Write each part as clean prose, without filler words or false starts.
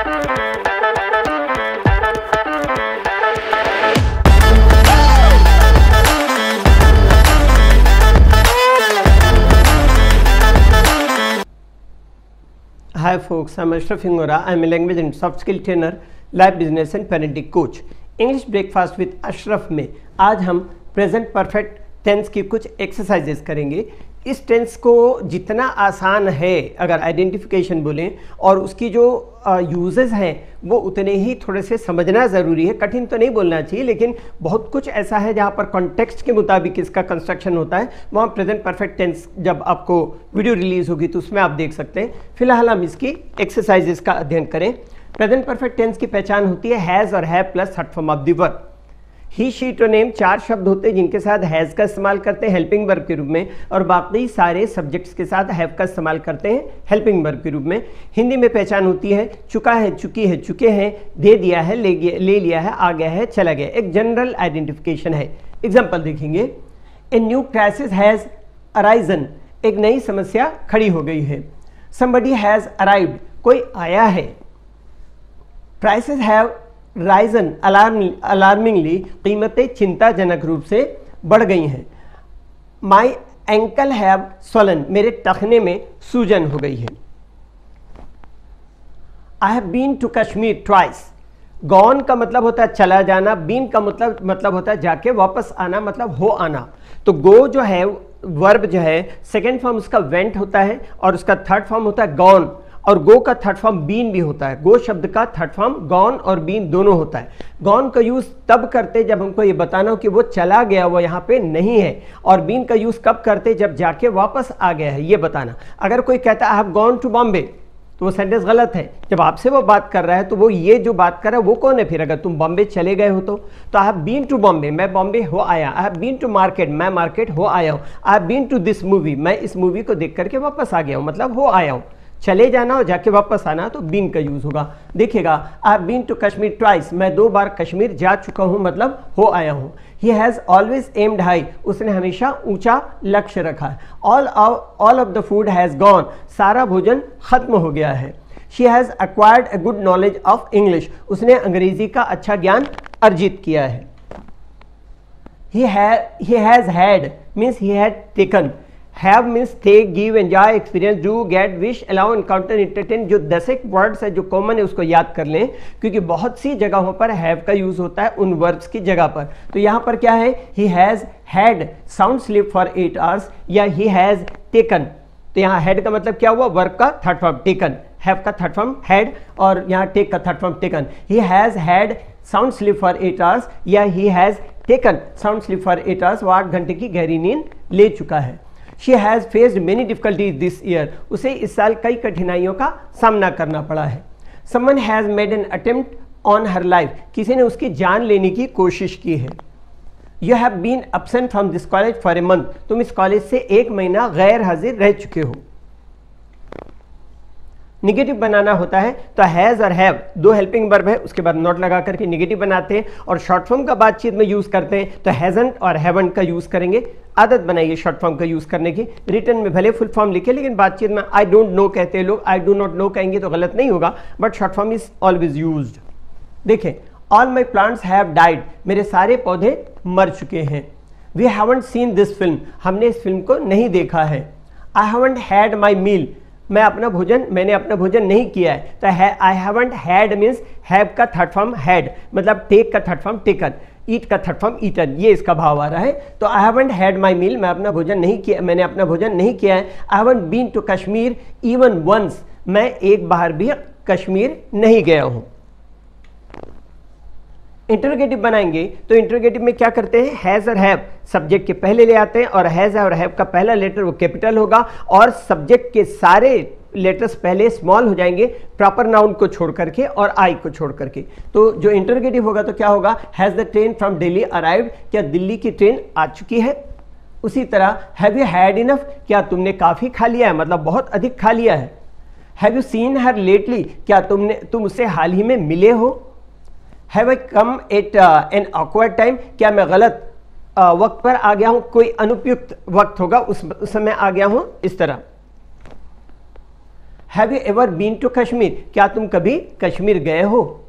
Hi folks, I'm Ashraf Hingora. I'm a language and soft skill trainer, life business and parenting coach. English breakfast with Ashraf में आज हम present perfect tense की कुछ exercises करेंगे। इस tense को जितना आसान है अगर आइडेंटिफिकेशन बोलें और उसकी जो यूजेस हैं वो उतने ही थोड़े से समझना ज़रूरी है। कठिन तो नहीं बोलना चाहिए, लेकिन बहुत कुछ ऐसा है जहाँ पर कॉन्टेक्स्ट के मुताबिक इसका कंस्ट्रक्शन होता है। वहाँ प्रेजेंट परफेक्ट टेंस जब आपको वीडियो रिलीज़ होगी तो उसमें आप देख सकते हैं। फिलहाल हम इसकी एक्सरसाइजेस का अध्ययन करें। प्रेजेंट परफेक्ट टेंस की पहचान होती है हैज़ और have plus third form of the verb. He she to name चार शब्द होते हैं जिनके साथ हैज़ का इस्तेमाल करते हैं हेल्पिंग वर्ब के रूप में, और बाकी सारे सब्जेक्ट्स के साथ हैव का इस्तेमाल करते हैं हेल्पिंग वर्ब के रूप में। हिंदी में पहचान होती है चुका है, चुकी है, चुके हैं, दे दिया है, ले लिया है, आ गया है, चला गया। एक जनरल आइडेंटिफिकेशन है। एग्जाम्पल देखेंगे। A new crisis has arisen, एक नई समस्या खड़ी हो गई है। समबडी हैज़ अराइव्ड, कोई आया है। प्राइसेस हैव राइजन अलार्मिंगली, कीमतें चिंताजनक रूप से बढ़ गई हैं। माई एंकल हैव स्वलन, मेरे टखने में सूजन हो गई है। I have been to Kashmir twice. Gone का मतलब होता है चला जाना, बीन का मतलब होता है जाके वापस आना, मतलब हो आना। तो गो जो है वर्ब जो है सेकेंड फॉर्म उसका वेंट होता है और उसका थर्ड फॉर्म होता है गॉन, और गो का थर्ड फॉर्म बीन भी होता है। गो शब्द का थर्ड फॉर्म गॉन और बीन दोनों होता है। गॉन का यूज तब करते जब हमको ये बताना हो कि वो चला गया, वो यहाँ पे नहीं है, और बीन का यूज कब करते जब जाके वापस आ गया है, ये बताना। अगर कोई कहता है I have gone to Bombay तो वो सेंटेंस गलत है। जब आपसे वो बात कर रहा है तो वो ये जो बात कर रहा है वो कौन है फिर? अगर तुम बॉम्बे चले गए हो तो I have been to Bombay, मैं बॉम्बे हो आया। I have been to market, मैं मार्केट हो आया हूँ। I have been to this movie, मैं इस मूवी को देख करके वापस आ गया हूँ, मतलब हो आया हूँ। चले जाना और जाके वापस आना तो बीन का यूज होगा। देखिएगा, I have been to Kashmir twice, मैं 2 बार कश्मीर जा चुका हूं, मतलब हो आया हूं। He has always aimed high, उसने हमेशा ऊंचा लक्ष्य रखा है। All of the food has gone, सारा भोजन खत्म हो गया है। She has acquired a good knowledge of English, उसने अंग्रेजी का अच्छा ज्ञान अर्जित किया है। He has had means he had taken. Have means take, give, enjoy, experience, do, get, wish, allow, encounter, entertain. जो 10 एक वर्ड्स है जो कॉमन है उसको याद कर लें, क्योंकि बहुत सी जगहों पर हैव का यूज होता है उन वर्ड्स की जगह पर। तो यहाँ पर क्या है? He has had sound sleep for 8 hours, या ही हैज़ टेकन। तो यहाँ हैड का मतलब क्या हुआ? वर्ब का थर्ड फॉर्म टेकन, हैव का थर्ड फॉर्म हैड, और यहाँ टेक का third form taken. He has had sound sleep for 8 hours, या he has taken sound sleep for 8 hours, वो 8 घंटे की गहरी नींद ले चुका है। She has faced many difficulties this year, उसे इस साल कई कठिनाइयों का सामना करना पड़ा है। Someone has made an attempt on her life, किसी ने उसकी जान लेने की कोशिश की है। You have been absent from this college for a month, तुम इस कॉलेज से 1 महीना गैर हाजिर रह चुके हो। निगेटिव बनाना होता है तो हैज़ और हैव, 2 हेल्पिंग वर्ब है, उसके बाद नॉट लगा करके निगेटिव बनाते हैं, और शॉर्ट फॉर्म का बातचीत में यूज करते हैं तो हैजंट और हैवंट का यूज करेंगे। आदत बनाइए शॉर्ट फॉर्म का यूज करने की। रिटर्न में भले फुल फॉर्म लिखे, लेकिन बातचीत में आई डोंट नो कहते हैं लोग, आई डू नॉट नो कहेंगे तो गलत नहीं होगा, but short form is always used. देखें, all my plants have died, मेरे सारे पौधे मर चुके हैं। We haven't seen this film, हमने इस फिल्म को नहीं देखा है। आई हैवंट हैड माई मील, मैंने अपना भोजन नहीं किया है। तो I haven't had means have का थर्ड फॉर्म हैड, मतलब टेक का थर्ड फॉर्म टेकन, ईट का थर्ड फॉर्म ईटन, ये इसका भाव आ रहा है। तो आई हैवंट हैड माई मील, मैंने अपना भोजन नहीं किया है। I haven't been to Kashmir even once, मैं एक बार भी कश्मीर नहीं गया हूं। इंटरोगेटिव बनाएंगे तो इंटरोगेटिव में क्या करते हैं? हैज़ और हैव सब्जेक्ट के पहले ले आते हैं, और हैज़ और हैव का पहला लेटर वो कैपिटल होगा, और सब्जेक्ट के सारे लेटर्स पहले स्मॉल हो जाएंगे, प्रॉपर नाउन को छोड़ करके और आई को छोड़ करके। तो जो इंटरोगेटिव होगा तो क्या होगा? Has the train from Delhi arrived, क्या दिल्ली की ट्रेन आ चुकी है? उसी तरह हैव यू हैड इनफ, क्या तुमने काफ़ी खा लिया है, मतलब बहुत अधिक खा लिया है। Have you seen her lately, क्या तुम उससे हाल ही में मिले हो। Have I come at an awkward time, क्या मैं गलत वक्त पर आ गया हूं, कोई अनुपयुक्त वक्त होगा उस समय आ गया हूं, इस तरह। Have you ever been to Kashmir, क्या तुम कभी कश्मीर गए हो?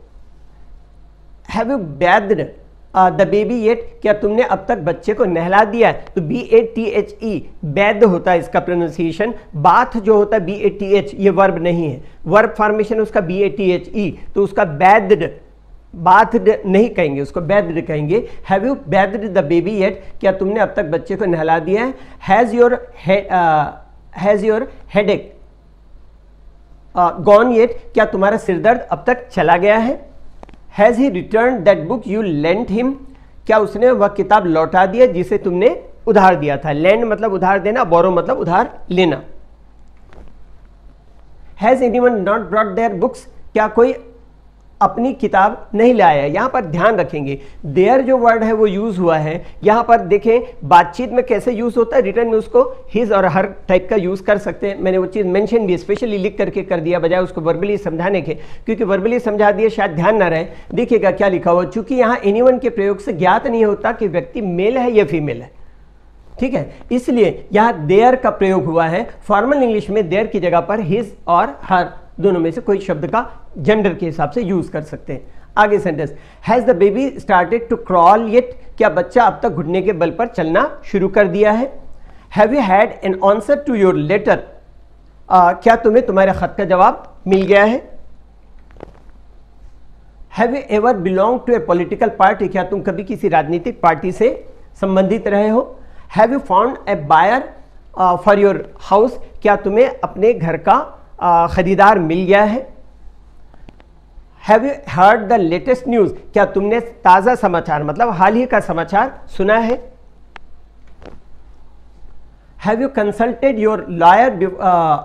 Have you bathed the baby yet, क्या तुमने अब तक बच्चे को नहला दिया है? तो BATHE बैद होता है इसका प्रोनाउंसिएशन, बाथ जो होता है BATH, ये वर्ब नहीं है, वर्ब फॉर्मेशन उसका BATHE, तो उसका बैद्ड, बाथड नहीं कहेंगे, उसको बैद्ड कहेंगे। Have you bathed the baby yet, क्या तुमने अब तक बच्चे को नहला दिया है? Has your headache gone yet, क्या तुम्हारा सिरदर्द अब तक चला गया है? Has he return that book you lent him, क्या उसने वह किताब लौटा दिया जिसे तुमने उधार दिया था? लैंड मतलब उधार देना, बोरो मतलब उधार लेना। Has anyone not brought their books, क्या कोई अपनी किताब नहीं लाया? यहां पर ध्यान रखेंगे देयर जो वर्ड है वो यूज हुआ है। यहां पर देखें बातचीत में कैसे यूज होता है, रिटर्न में उसको हिज और हर टाइप का यूज कर सकते हैं। मैंने वो चीज मेंशन भी स्पेशली लिख करके कर दिया बजाय उसको वर्बली समझाने के, क्योंकि वर्बली समझा दिए शायद ध्यान ना रहे। देखिएगा क्या लिखा हुआ, चूंकि यहां एनीवन के प्रयोग से ज्ञात नहीं होता कि व्यक्ति मेल है या फीमेल है, ठीक है, इसलिए यहां देयर का प्रयोग हुआ है। फॉर्मल इंग्लिश में देयर की जगह पर हिज और हर दोनों में से कोई शब्द का जेंडर के हिसाब से यूज कर सकते हैं। आगे sentence, has the baby started to crawl yet, क्या बच्चा अब तक घुटने के बल पर चलना शुरू कर दिया है? Have you had an answer to your letter, क्या तुम्हें तुम्हारे खत का जवाब मिल गया है? Have you ever belong to a political party, क्या तुम कभी किसी राजनीतिक पार्टी से संबंधित रहे हो? Have you found a buyer for your house, क्या तुम्हें अपने घर का खरीदार मिल गया है? Have you heard the latest news, क्या तुमने ताजा समाचार मतलब हाल ही का समाचार सुना है? Have you consulted your lawyer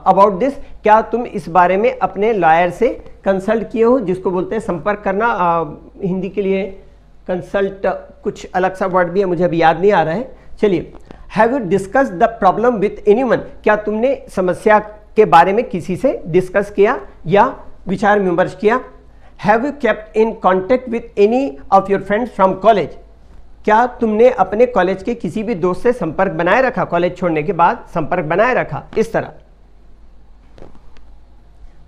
about this, क्या तुम इस बारे में अपने लॉयर से कंसल्ट किए हो, जिसको बोलते हैं संपर्क करना। हिंदी के लिए कंसल्ट कुछ अलग सा वर्ड भी है, मुझे अभी याद नहीं आ रहा है। चलिए, have you discuss the problem with anyone, क्या तुमने समस्या के बारे में किसी से डिस्कस किया या विचार विमर्श किया? Have you kept in contact with any of your friends from college, क्या तुमने अपने कॉलेज के किसी भी दोस्त से संपर्क बनाए रखा, कॉलेज छोड़ने के बाद संपर्क बनाए रखा? इस तरह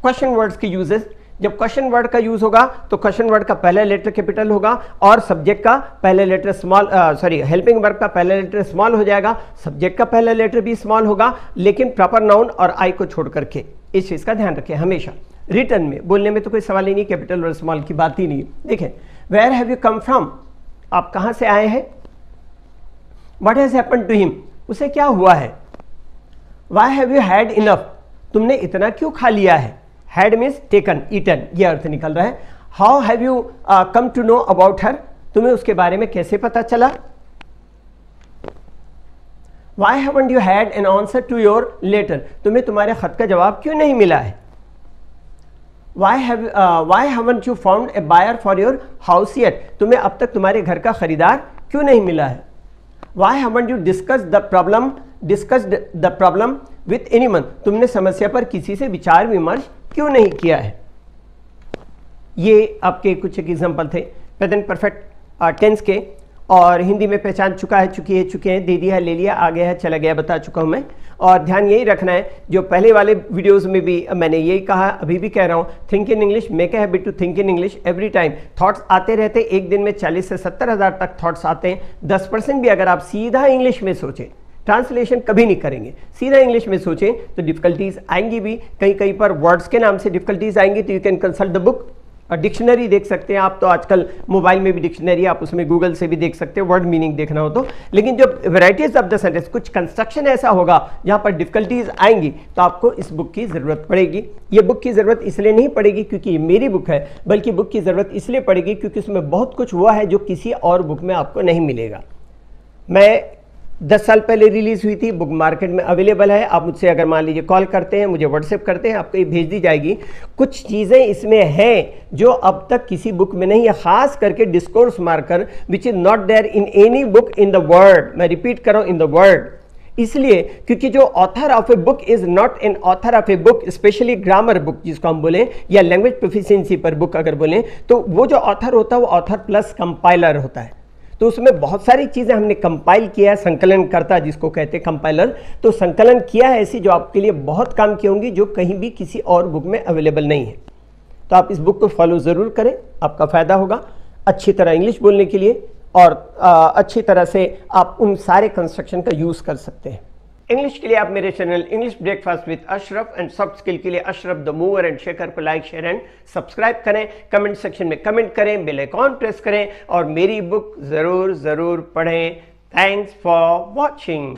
क्वेश्चन वर्ड्स के यूजेस, जब क्वेश्चन वर्ड का यूज होगा तो क्वेश्चन वर्ड का पहला लेटर कैपिटल होगा और सब्जेक्ट का पहला लेटर स्मॉल, हेल्पिंग वर्ब का पहला लेटर स्मॉल हो जाएगा, सब्जेक्ट का पहला लेटर भी स्मॉल होगा, लेकिन प्रॉपर नाउन और आई को छोड़ करके। इस चीज का ध्यान रखें हमेशा। रिटर्न में बोलने में तो कोई सवाल ही नहीं, कैपिटल और स्मॉल की बात ही नहीं। देखें, where have you come from, आप कहां से आए हैं? What has happened to him, उसे क्या हुआ है? Why have you had enough, तुमने इतना क्यों खा लिया है? हैड मीन्स टेकन, ईटन, यह अर्थ निकल रहा है। How have you come to know about her, तुम्हें उसके बारे में कैसे पता चला? Why haven't you had an answer to your letter, तुम्हें तुम्हारे खत का जवाब क्यों नहीं मिला है? Why haven't you found a buyer for your house yet, तुम्हें अब तक तुम्हारे घर का खरीदार क्यों नहीं मिला है? Why haven't you discussed the problem with anyone, तुमने समस्या पर किसी से विचार विमर्श क्यों नहीं किया है? ये आपके कुछ एक एग्जाम्पल थे प्रेजेंट परफेक्ट टेंस के, और हिंदी में पहचान चुका है, चुके हैं, दे दिया है, ले लिया, आ गया है, चला गया, बता चुका हूं मैं। और ध्यान यही रखना है, जो पहले वाले वीडियोस में भी मैंने यही कहा, अभी भी कह रहा हूं, think in English, make a habit to think in English every time. Thoughts आते रहते, एक दिन में 40 से 70 हज़ार तक थॉट्स आते हैं। 10% भी अगर आप सीधा इंग्लिश में सोचें, ट्रांसलेशन कभी नहीं करेंगे, सीधा इंग्लिश में सोचें, तो डिफिकल्टीज आएंगी भी, कहीं पर वर्ड्स के नाम से डिफिकल्टीज आएंगी, तो you can consult the book. और डिक्शनरी देख सकते हैं आप, तो आजकल मोबाइल में भी डिक्शनरी, आप उसमें गूगल से भी देख सकते हैं वर्ड मीनिंग देखना हो तो। लेकिन जो वैराइटीज ऑफ द सेंटेंस, कुछ कंस्ट्रक्शन ऐसा होगा जहां पर डिफिकल्टीज आएंगी, तो आपको इस बुक की जरूरत पड़ेगी। ये बुक की जरूरत इसलिए नहीं पड़ेगी क्योंकि ये मेरी बुक है, बल्कि बुक की जरूरत इसलिए पड़ेगी क्योंकि उसमें बहुत कुछ हुआ है जो किसी और बुक में आपको नहीं मिलेगा। मैं 10 साल पहले रिलीज हुई थी, बुक मार्केट में अवेलेबल है। आप मुझसे अगर मान लीजिए कॉल करते हैं, मुझे व्हाट्सएप करते हैं, आपको ये भेज दी जाएगी। कुछ चीज़ें इसमें हैं जो अब तक किसी बुक में नहीं है, खास करके discourse marker which is not there in any book in the world. मैं रिपीट कर रहा हूं, इन द वर्ल्ड, इसलिए क्योंकि जो author of a book is not an author of a book, specially grammar book जिसको हम बोलें, या लैंग्वेज प्रोफिशिएंसी पर बुक अगर बोलें, तो वो जो ऑथर होता है वो ऑथर प्लस कंपाइलर होता है। तो उसमें बहुत सारी चीज़ें हमने कंपाइल किया है, संकलन करता जिसको कहते हैं कंपाइलर, तो संकलन किया है ऐसी जो आपके लिए बहुत काम की होंगी, जो कहीं भी किसी और बुक में अवेलेबल नहीं है। तो आप इस बुक को फॉलो ज़रूर करें, आपका फ़ायदा होगा अच्छी तरह इंग्लिश बोलने के लिए, और अच्छी तरह से आप उन सारे कंस्ट्रक्शन का यूज़ कर सकते हैं। इंग्लिश के लिए आप मेरे channel English breakfast with Ashraf and soft skill के लिए Ashraf the mover and shaker पर लाइक, शेयर एंड सब्सक्राइब करें। कमेंट सेक्शन में कमेंट करें, बेल आइकॉन प्रेस करें और मेरी बुक ज़रूर पढ़ें। Thanks for watching.